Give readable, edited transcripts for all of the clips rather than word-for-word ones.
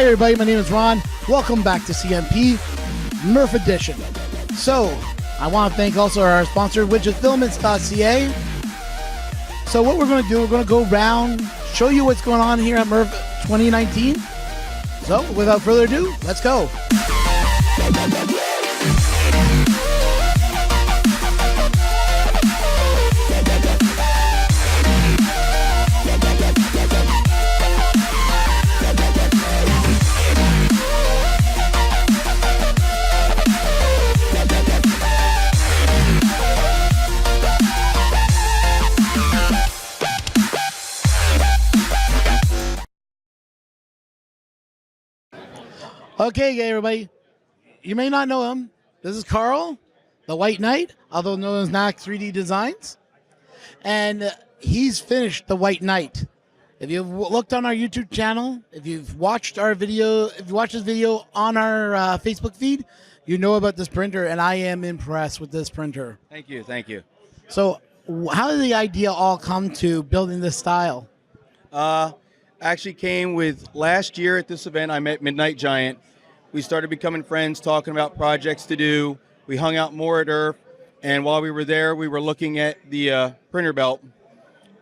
Hi everybody, my name is Ron. Welcome back to CMP Murph Edition. So, I want to thank also our sponsor, which is Filaments.ca. So what we're going to do, we're going to go around, show you what's going on here at Murph 2019. So, without further ado, let's go. Okay, everybody, you may not know him. This is Carl, the White Knight, although known as Knack 3D Designs. And he's finished the White Knight. If you've looked on our YouTube channel, if you've watched our video, if you watched this video on our Facebook feed, you know about this printer, and I am impressed with this printer. Thank you, thank you. So how did the idea all come to building this style? Actually came with last year at this event. I met Midnight Giant. We started becoming friends, talking about projects to do. We hung out more at Earth, and while we were there, we were looking at the printer belt,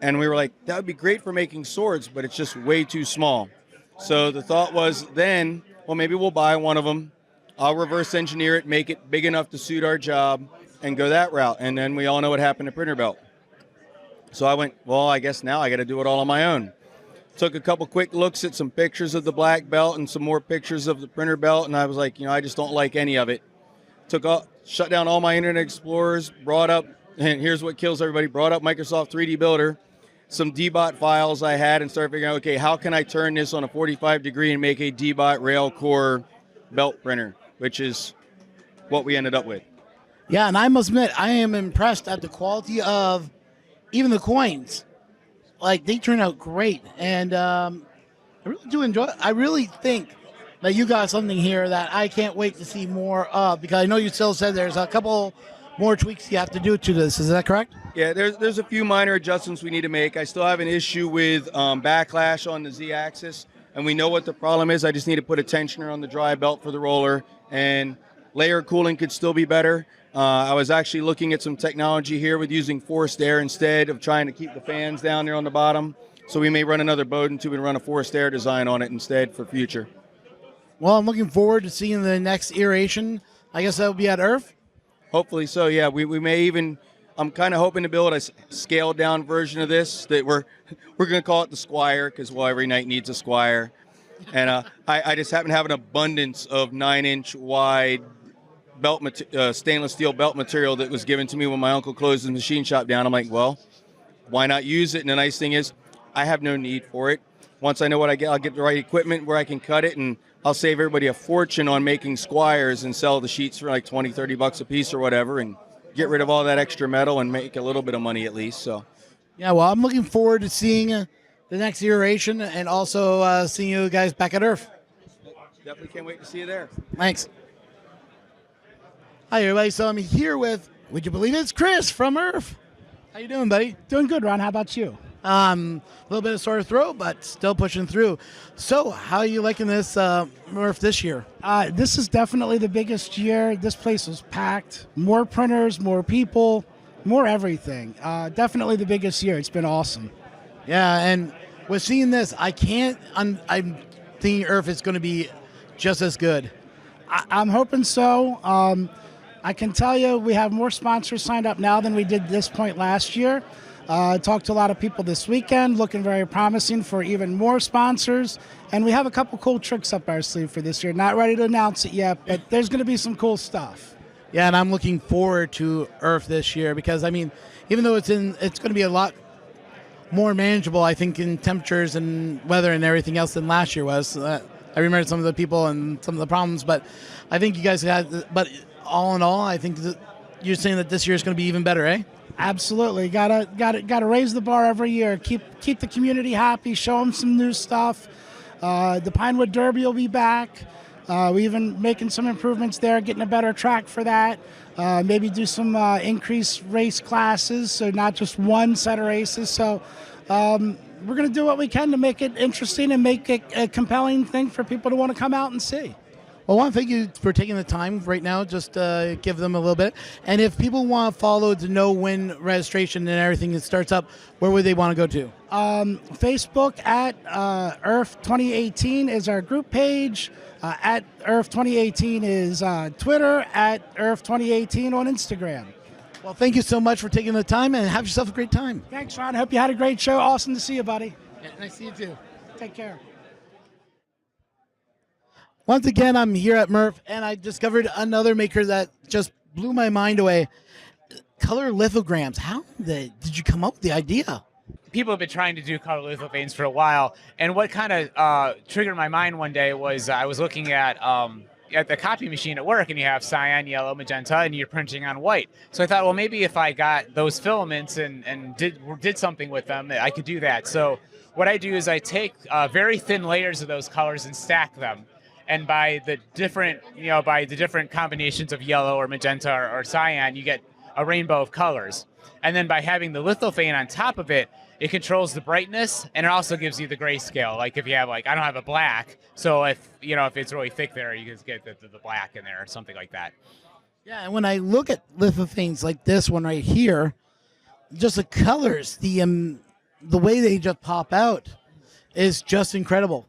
and we were like, that would be great for making swords, but it's just way too small. So the thought was then, well, maybe we'll buy one of them. I'll reverse engineer it, make it big enough to suit our job, and go that route. And then we all know what happened to printer belt. So I went, well, I guess now I got to do it all on my own. Took a couple quick looks at some pictures of the black belt and some more pictures of the printer belt, and I was like, I just don't like any of it. Shut down all my Internet Explorers, brought up, and here's what kills everybody, brought up Microsoft 3D Builder, some DBOT files I had, and started figuring out, okay, how can I turn this on a 45 degree and make a DBOT rail core belt printer, which is what we ended up with. Yeah, and I must admit, I am impressed at the quality of even the coins. Like, they turn out great, and I really do enjoy it. I really think that you got something here that I can't wait to see more of, because I know you still said there's a couple more tweaks you have to do to this. Is that correct? Yeah, there's a few minor adjustments we need to make. I still have an issue with backlash on the Z-axis, and we know what the problem is. I just need to put a tensioner on the dry belt for the roller, and layer cooling could still be better. I was actually looking at some technology here with using forced air instead of trying to keep the fans down there on the bottom. So we may run another Bowden tube and run a forced air design on it instead for future. Well, I'm looking forward to seeing the next iteration. I guess that'll be at Earth? Hopefully so, yeah. We may even, I'm kind of hoping to build a scaled down version of this that we're going to call it the Squire, because, well, every knight needs a Squire. And I just happen to have an abundance of 9-inch wide stainless steel belt material that was given to me when my uncle closed his machine shop down. I'm like, well, why not use it? And the nice thing is, I have no need for it. Once I know what I get, I'll get the right equipment where I can cut it, and I'll save everybody a fortune on making Squires and sell the sheets for like 20, 30 bucks a piece or whatever, and get rid of all that extra metal and make a little bit of money at least. So, yeah, well, I'm looking forward to seeing the next iteration, and also seeing you guys back at Earth. Definitely can't wait to see you there. Thanks. Hi, everybody. So I'm here with, would you believe it's Chris from Earth. How you doing, buddy? Doing good, Ron. How about you? A little bit of sore throat, but still pushing through. So how are you liking this Murph this year? This is definitely the biggest year. This place was packed. More printers, more people, more everything. Definitely the biggest year. It's been awesome. Yeah, and with seeing this, I'm thinking Earth is going to be just as good. I'm hoping so. I can tell you we have more sponsors signed up now than we did this point last year. Talked to a lot of people this weekend, looking very promising for even more sponsors. And we have a couple cool tricks up our sleeve for this year. Not ready to announce it yet, but there's going to be some cool stuff. Yeah, and I'm looking forward to Earth this year because, I mean, even though it's going to be a lot more manageable, I think, in temperatures and weather and everything else than last year was. I remember some of the people and some of the problems, but I think you guys had, but all in all, I think that you're saying that this year is going to be even better, eh? Absolutely. Gotta raise the bar every year. Keep the community happy. Show them some new stuff. The Pinewood Derby will be back. We even making some improvements there, getting a better track for that. Maybe do some increased race classes, so not just one set of races. So we're going to do what we can to make it interesting and make it a compelling thing for people to want to come out and see. Well, I want to thank you for taking the time right now. Just give them a little bit. And if people want to follow to know when registration and everything starts up, where would they want to go to? Facebook at Earth 2018 is our group page. At Earth 2018 is Twitter. At Earth 2018 on Instagram. Well, thank you so much for taking the time, and have yourself a great time. Thanks, Ron. Hope you had a great show. Awesome to see you, buddy. Yeah, nice to see you too. Take care. Once again, I'm here at MFR, and I discovered another maker that just blew my mind away. Color lithograms. How did you come up with the idea? People have been trying to do color lithophane for a while, and what kind of triggered my mind one day was I was looking at the copy machine at work, and you have cyan, yellow, magenta, and you're printing on white. So I thought, well, maybe if I got those filaments and did something with them, I could do that. So what I do is I take very thin layers of those colors and stack them. And by the different, combinations of yellow or magenta or cyan, you get a rainbow of colors. And then by having the lithophane on top of it, it controls the brightness, and it also gives you the grayscale. Like if you have I don't have a black, so if it's really thick there, you can get the black in there or something like that. Yeah, and when I look at lithophanes like this one right here, just the colors, the way they just pop out is just incredible.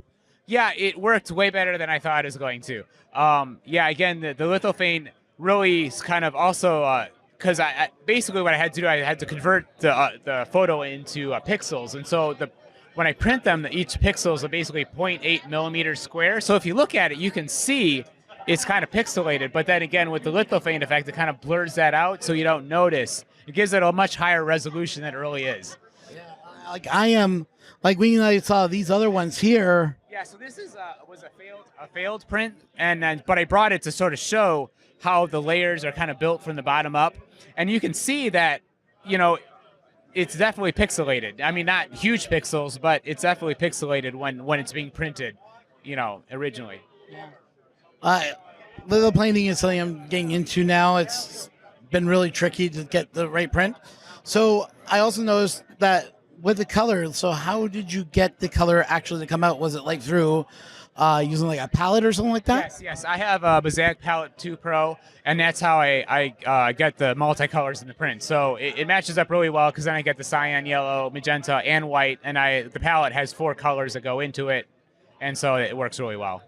Yeah, it worked way better than I thought it was going to. Again, the lithophane really is kind of also, because I basically what I had to do, I had to convert the photo into pixels. And so when I print them, each pixels are basically 0.8 millimeters square. So if you look at it, you can see it's kind of pixelated. But then again, with the lithophane effect, it kind of blurs that out so you don't notice. It gives it a much higher resolution than it really is. Yeah, when I saw these other ones here. Yeah, so this was a failed print, but I brought it to sort of show how the layers are kind of built from the bottom up, and you can see that it's definitely pixelated. I mean, not huge pixels, but it's definitely pixelated when it's being printed, originally. Yeah. Lithoplaning is something I'm getting into now. It's been really tricky to get the right print. So I also noticed that with the color, so how did you get the color actually to come out? Was it like through using like a palette or something like that? Yes. I have a Mosaic Palette 2 Pro, and that's how I get the multicolors in the print. So it matches up really well because then I get the cyan, yellow, magenta, and white, and the palette has 4 colors that go into it, and so it works really well.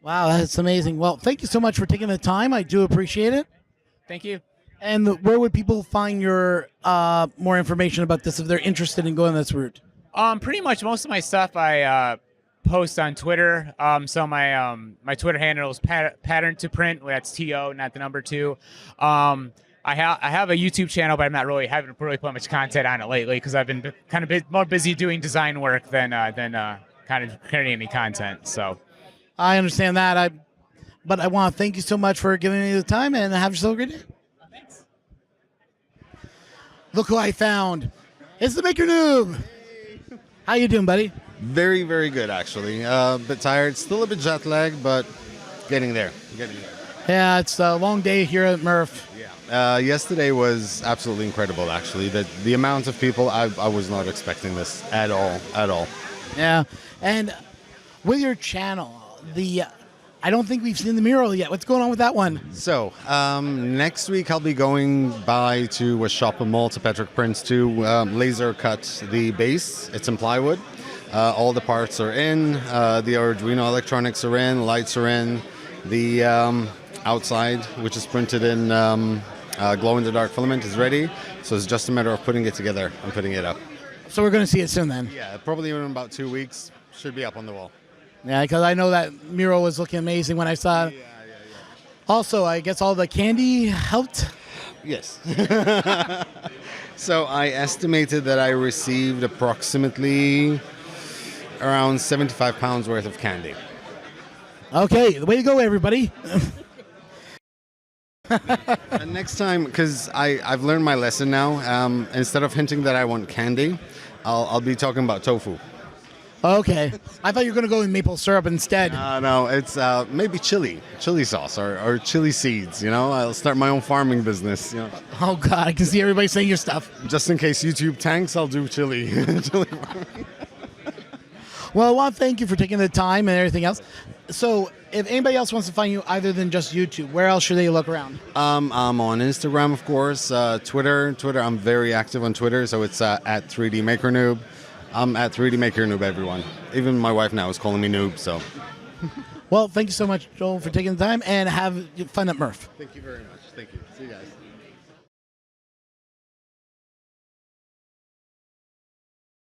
Wow, that's amazing. Well, thank you so much for taking the time. I do appreciate it. Thank you. And where would people find your more information about this if they're interested in going this route? Pretty much most of my stuff I post on Twitter. So my Twitter handle is pattern to print. That's TO, not the number 2. I have a YouTube channel, but haven't really put much content on it lately because I've been kind of more busy doing design work than kind of creating any content. So I understand that. But I want to thank you so much for giving me the time, and have yourself a great day. Thanks. Look who I found. It's the Maker Noob. How you doing, buddy? Very, very good, actually. A bit tired, still a bit jet lagged, but getting there. Yeah, it's a long day here at MFR. Yeah. Yesterday was absolutely incredible, actually. The amount of people, I was not expecting this at all. Yeah, and with your channel, I don't think we've seen the mural yet. What's going on with that one? So, next week I'll be going by to a shop in Malta, Patrick Prince, to laser cut the base. It's in plywood. All the parts are in. The Arduino electronics are in. Lights are in. The outside, which is printed in glow-in-the-dark filament, is ready. So it's just a matter of putting it together and putting it up. So we're going to see it soon then? Yeah, probably in about 2 weeks. Should be up on the wall. Yeah, because I know that mural was looking amazing when I saw it. Yeah. Also, I guess all the candy helped? Yes. So I estimated that I received approximately around 75 pounds worth of candy. Okay, the way to go, everybody. And next time, because I've learned my lesson now, instead of hinting that I want candy, I'll be talking about tofu. Okay. I thought you were going to go with maple syrup instead. No, it's maybe chili sauce or chili seeds, I'll start my own farming business, Oh, God, I can see everybody saying your stuff. Just in case YouTube tanks, I'll do chili. Chili farming. Well, I want to thank you for taking the time and everything else. So, if anybody else wants to find you other than just YouTube, where else should they look around? I'm on Instagram, of course, Twitter. I'm very active on Twitter, so it's at 3D Maker Noob. I'm at 3D Maker Noob, everyone. Even my wife now is calling me Noob, so. Well, thank you so much, Joel, for taking the time, and have fun at Murph. Thank you very much. Thank you. See you guys.